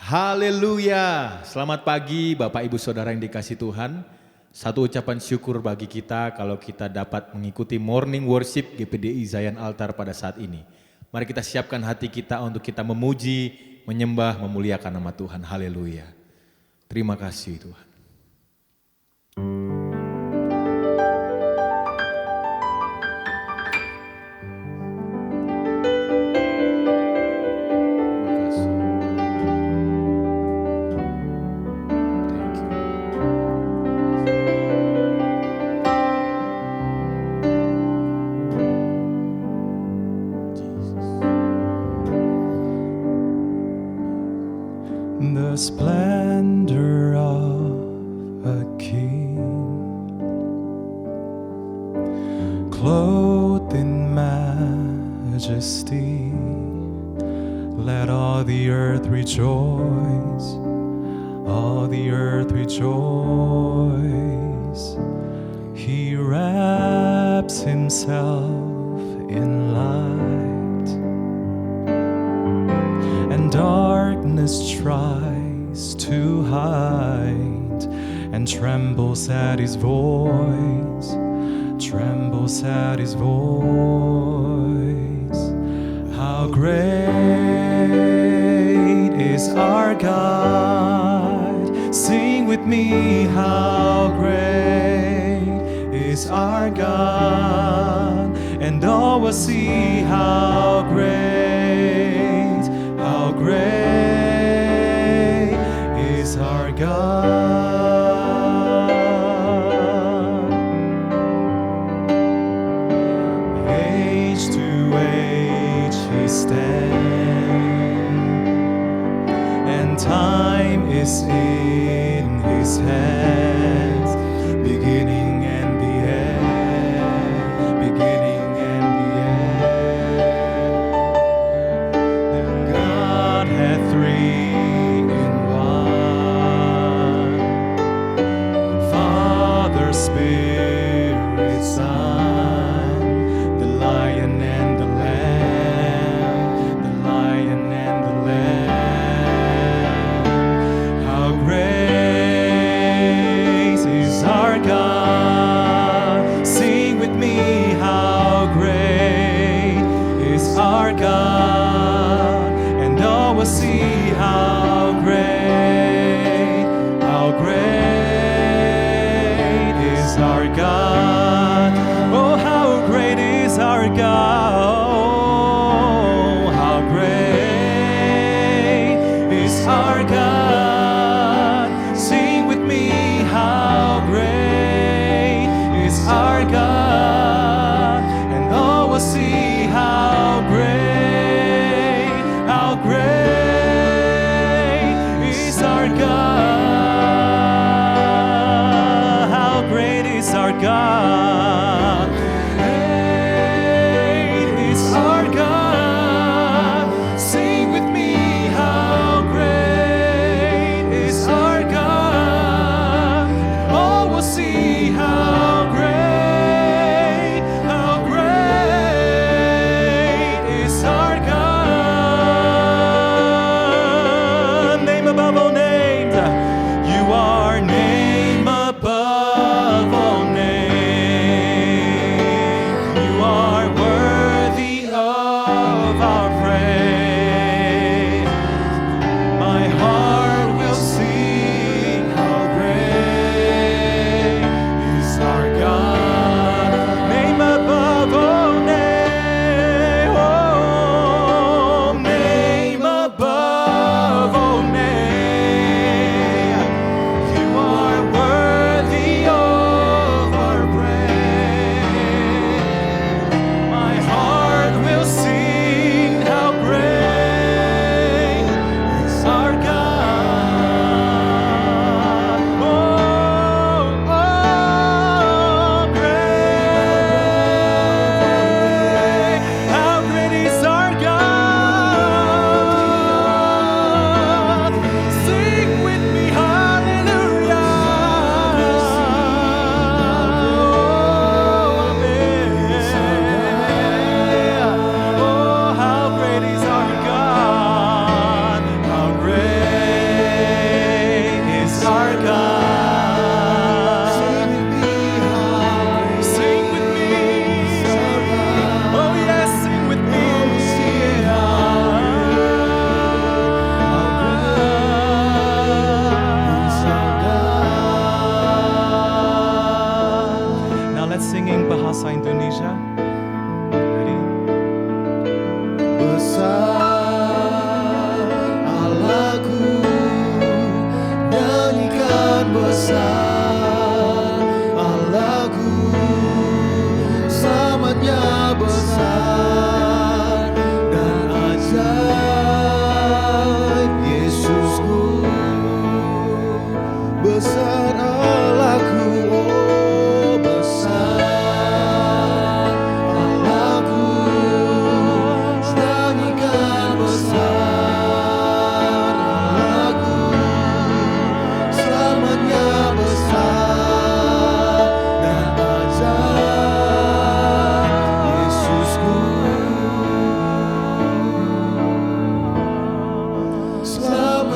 Haleluya, selamat pagi Bapak Ibu Saudara yang dikasihi Tuhan. Satu ucapan syukur bagi kita kalau kita dapat mengikuti morning worship GPDI Zion Altar pada saat ini. Mari kita siapkan hati kita untuk kita memuji, menyembah, memuliakan nama Tuhan. Haleluya. Terima kasih Tuhan. The splendor of a king, clothed in majesty, let all the earth rejoice, all the earth rejoice. He wraps himself in light, and darkness tries to hide, and trembles at his voice, trembles at his voice. How great is our God! Sing with me, how great is our God! And all will see how great is our God. Age to age he stands, and time is in his hands, beginning and the end, beginning and the end. And God had three in one, Father, Spirit, Son, the Lion and the Lamb, the Lion and the Lamb. How great is our God! Sing with me, how great is our God! And all will see how great is our God. Oh, how great is our God! Oh, how great is our God! Sing with me, how great is our God! And all will see how great is our God. How great is our God. Great is our God. Sing with me, how great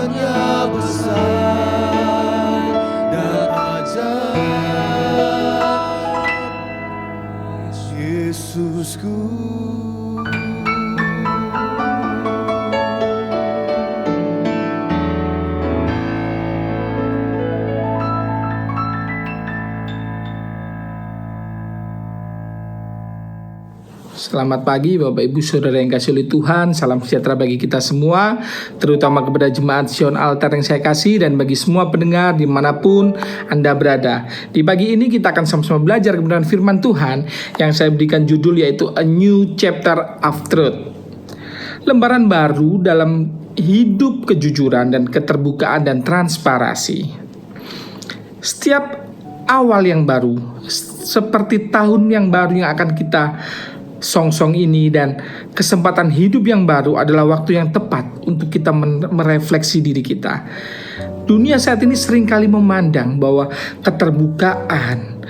hanya besar dan ajaib Yesusku. Selamat pagi Bapak Ibu Saudara yang kasih oleh Tuhan. Salam sejahtera bagi kita semua, terutama kepada jemaat Zion Altar yang saya kasih, dan bagi semua pendengar dimanapun Anda berada. Di pagi ini kita akan sama-sama belajar kebenaran firman Tuhan yang saya berikan judul yaitu A New Chapter of Truth. Lembaran baru dalam hidup kejujuran dan keterbukaan dan transparansi. Setiap awal yang baru, seperti tahun yang baru yang akan kita song-song ini, dan kesempatan hidup yang baru adalah waktu yang tepat untuk kita merefleksi diri kita. Dunia saat ini seringkali memandang bahwa keterbukaan,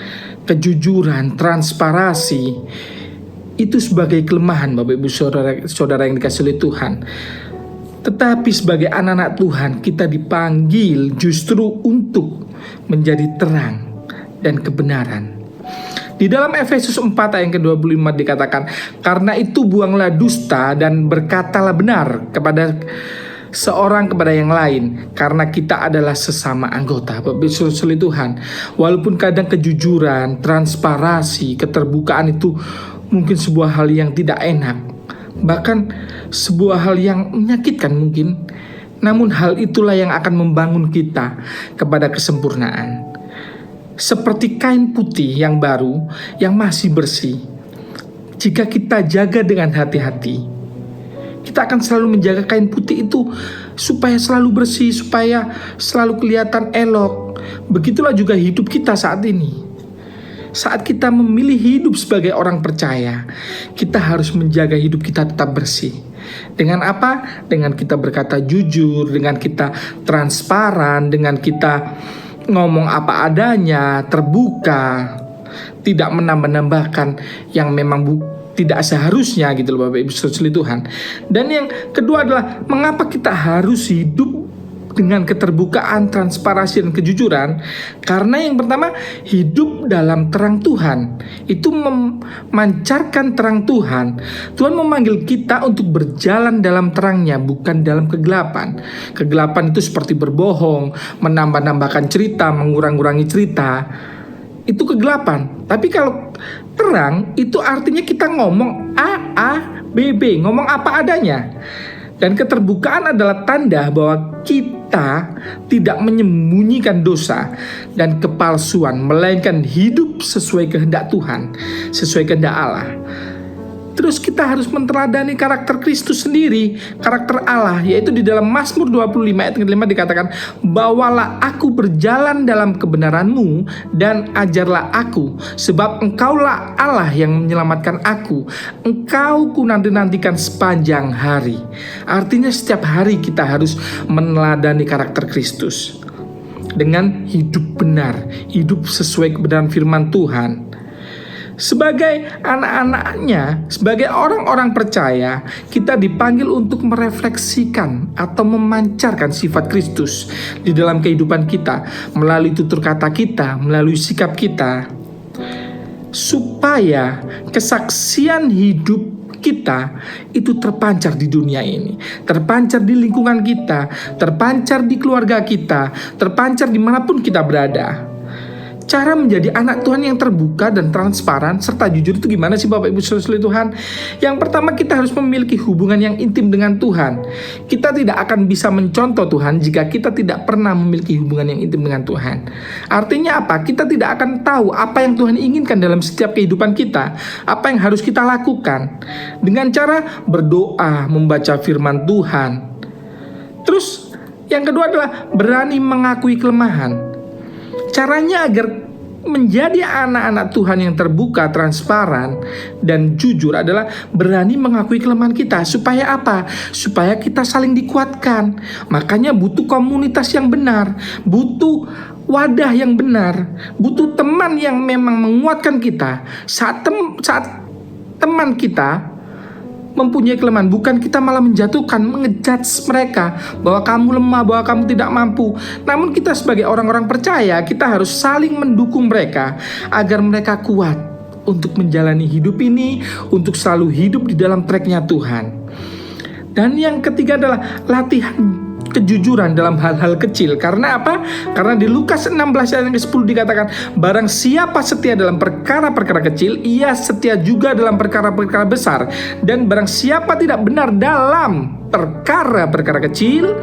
kejujuran, transparansi itu sebagai kelemahan Bapak Ibu Saudara yang dikasih oleh Tuhan. Tetapi sebagai anak-anak Tuhan, kita dipanggil justru untuk menjadi terang dan kebenaran. Di dalam Efesus 4 ayat ke-25 dikatakan, karena itu buanglah dusta dan berkatalah benar kepada seorang kepada yang lain, karena kita adalah sesama anggota. Bapak Ibu Tuhan, walaupun kadang kejujuran, transparansi, keterbukaan itu mungkin sebuah hal yang tidak enak, bahkan sebuah hal yang menyakitkan mungkin, namun hal itulah yang akan membangun kita kepada kesempurnaan. Seperti kain putih yang baru, yang masih bersih. Jika kita jaga dengan hati-hati, kita akan selalu menjaga kain putih itu supaya selalu bersih, supaya selalu kelihatan elok. Begitulah juga hidup kita saat ini. Saat kita memilih hidup sebagai orang percaya, kita harus menjaga hidup kita tetap bersih. Dengan apa? Dengan kita berkata jujur, dengan kita transparan, dengan kita ngomong apa adanya, terbuka, tidak menambah-nambahkan yang memang tidak seharusnya gitu loh Bapak Ibu Saudara Tuhan. Dan yang kedua adalah mengapa kita harus hidup dengan keterbukaan, transparansi dan kejujuran? Karena yang pertama, hidup dalam terang Tuhan itu memancarkan terang Tuhan. Tuhan memanggil kita untuk berjalan dalam terangnya, bukan dalam kegelapan. Kegelapan itu seperti berbohong, menambah-nambahkan cerita, mengurang-urangi cerita. Itu kegelapan. Tapi kalau terang itu artinya kita ngomong A, B, B, ngomong apa adanya. Dan keterbukaan adalah tanda bahwa kita tidak menyembunyikan dosa dan kepalsuan, melainkan hidup sesuai kehendak Tuhan, sesuai kehendak Allah. Terus kita harus meneladani karakter Kristus sendiri, karakter Allah, yaitu di dalam Mazmur 25 ayat 5 dikatakan, bawalah aku berjalan dalam kebenaran-Mu dan ajarlah aku, sebab Engkaulah Allah yang menyelamatkan aku. Engkau ku nanti-nantikan sepanjang hari. Artinya setiap hari kita harus meneladani karakter Kristus dengan hidup benar, hidup sesuai kebenaran firman Tuhan. Sebagai anak-anaknya, sebagai orang-orang percaya, kita dipanggil untuk merefleksikan atau memancarkan sifat Kristus di dalam kehidupan kita, melalui tutur kata kita, melalui sikap kita, supaya kesaksian hidup kita itu terpancar di dunia ini, terpancar di lingkungan kita, terpancar di keluarga kita, terpancar dimanapun kita berada. Cara menjadi anak Tuhan yang terbuka dan transparan serta jujur itu gimana sih Bapak Ibu Saudara Tuhan? Yang pertama, kita harus memiliki hubungan yang intim dengan Tuhan. Kita tidak akan bisa mencontoh Tuhan jika kita tidak pernah memiliki hubungan yang intim dengan Tuhan. Artinya apa? Kita tidak akan tahu apa yang Tuhan inginkan dalam setiap kehidupan kita, apa yang harus kita lakukan. Dengan cara berdoa, membaca firman Tuhan. Terus yang kedua adalah berani mengakui kelemahan. Caranya agar menjadi anak-anak Tuhan yang terbuka, transparan, dan jujur adalah berani mengakui kelemahan kita. Supaya apa? Supaya kita saling dikuatkan. Makanya butuh komunitas yang benar, butuh wadah yang benar, butuh teman yang memang menguatkan kita. Saat teman kita mempunyai kelemahan, bukan kita malah menjatuhkan, mengejudge mereka bahwa kamu lemah, bahwa kamu tidak mampu. Namun kita sebagai orang-orang percaya, kita harus saling mendukung mereka agar mereka kuat untuk menjalani hidup ini, untuk selalu hidup di dalam track-nya Tuhan. Dan yang ketiga adalah latihan kejujuran dalam hal-hal kecil. Karena apa? Karena di Lukas 16 ayat yang ke-10 dikatakan, barang siapa setia dalam perkara-perkara kecil, ia setia juga dalam perkara-perkara besar. Dan barang siapa tidak benar dalam perkara-perkara kecil,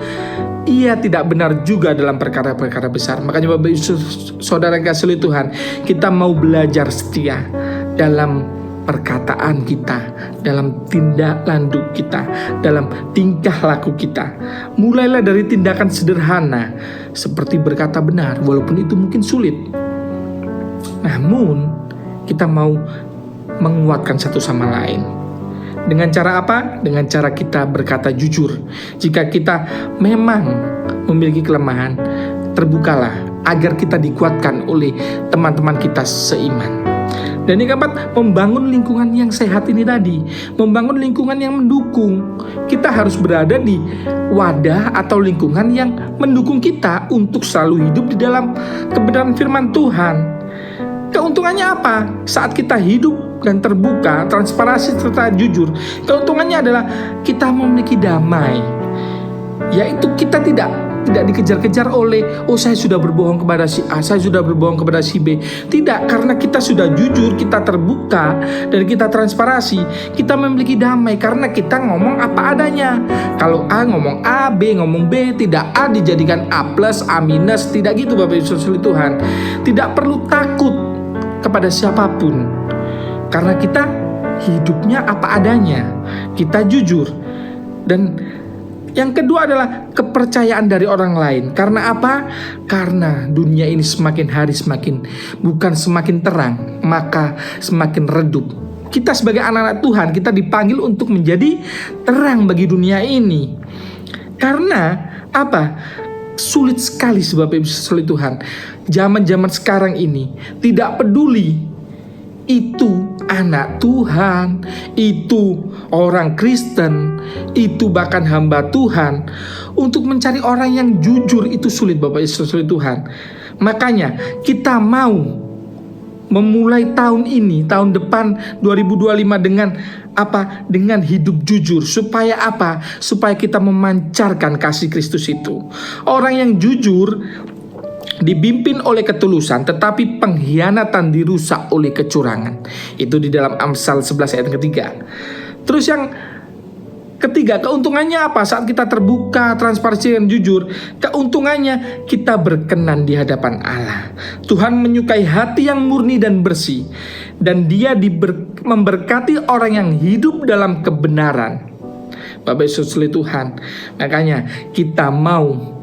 ia tidak benar juga dalam perkara-perkara besar. Makanya Bapak Ibu Saudara yang kasih oleh Tuhan, kita mau belajar setia dalam perkataan kita, dalam tindak lanjut kita, dalam tingkah laku kita. Mulailah dari tindakan sederhana seperti berkata benar, walaupun itu mungkin sulit. Namun kita mau menguatkan satu sama lain. Dengan cara apa? Dengan cara kita berkata jujur. Jika kita memang memiliki kelemahan, terbukalah agar kita dikuatkan oleh teman-teman kita seiman. Dan yang keempat, membangun lingkungan yang sehat ini tadi. Membangun lingkungan yang mendukung. Kita harus berada di wadah atau lingkungan yang mendukung kita untuk selalu hidup di dalam kebenaran firman Tuhan. Keuntungannya apa? Saat kita hidup dan terbuka, transparansi serta jujur, keuntungannya adalah kita memiliki damai. Yaitu kita tidak dikejar-kejar oleh, oh saya sudah berbohong kepada si A, saya sudah berbohong kepada si B. Tidak, karena kita sudah jujur, kita terbuka, dan kita transparansi, kita memiliki damai karena kita ngomong apa adanya. Kalau A ngomong A, B ngomong B, tidak A dijadikan A plus, A minus, tidak gitu Bapak Ibu Saudara Tuhan. Tidak perlu takut kepada siapapun, karena kita hidupnya apa adanya, kita jujur. Dan yang kedua adalah kepercayaan dari orang lain. Karena apa? Karena dunia ini semakin hari semakin, bukan semakin terang, maka semakin redup. Kita sebagai anak-anak Tuhan, kita dipanggil untuk menjadi terang bagi dunia ini. Karena apa? Sulit sekali sebab sulit Tuhan. Zaman-zaman sekarang ini tidak peduli itu anak Tuhan, itu orang Kristen, itu bahkan hamba Tuhan. Untuk mencari orang yang jujur itu sulit Bapak Ibu sulit Tuhan. Makanya kita mau memulai tahun ini, tahun depan 2025 dengan apa? Dengan hidup jujur. Supaya apa? Supaya kita memancarkan kasih Kristus itu. Orang yang jujur dibimbing oleh ketulusan, tetapi pengkhianatan dirusak oleh kecurangan. Itu di dalam Amsal 11 ayat ketiga. Terus yang ketiga, keuntungannya apa? Saat kita terbuka, transparansi dan jujur, keuntungannya kita berkenan di hadapan Allah. Tuhan menyukai hati yang murni dan bersih, dan Dia memberkati orang yang hidup dalam kebenaran. Bapak Ibu Tuhan, makanya kita mau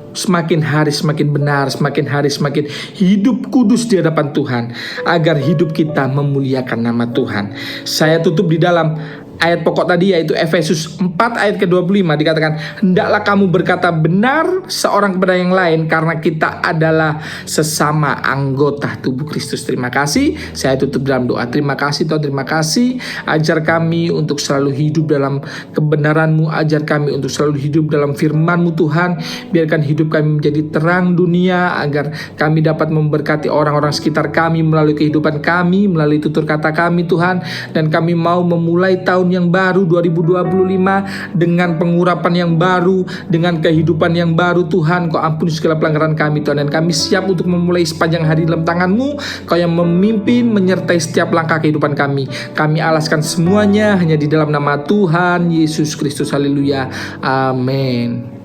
semakin hari semakin benar, semakin hari semakin hidup kudus di hadapan Tuhan, agar hidup kita memuliakan nama Tuhan. Saya tutup di dalam ayat pokok tadi, yaitu Efesus 4 ayat ke-25, dikatakan, hendaklah kamu berkata benar seorang kepada yang lain, karena kita adalah sesama anggota tubuh Kristus. Terima kasih. Saya tutup dalam doa. Terima kasih Tuhan, terima kasih. Ajar kami untuk selalu hidup dalam kebenaran-Mu, ajar kami untuk selalu hidup dalam firman-Mu Tuhan. Biarkan hidup kami menjadi terang dunia, agar kami dapat memberkati orang-orang sekitar kami melalui kehidupan kami, melalui tutur kata kami Tuhan. Dan kami mau memulai tahun yang baru 2025 dengan pengurapan yang baru, dengan kehidupan yang baru Tuhan. Kau ampuni segala pelanggaran kami Tuhan, dan kami siap untuk memulai sepanjang hari dalam tangan-Mu. Kau yang memimpin, menyertai setiap langkah kehidupan kami. Kami alaskan semuanya hanya di dalam nama Tuhan Yesus Kristus. Haleluya, amin.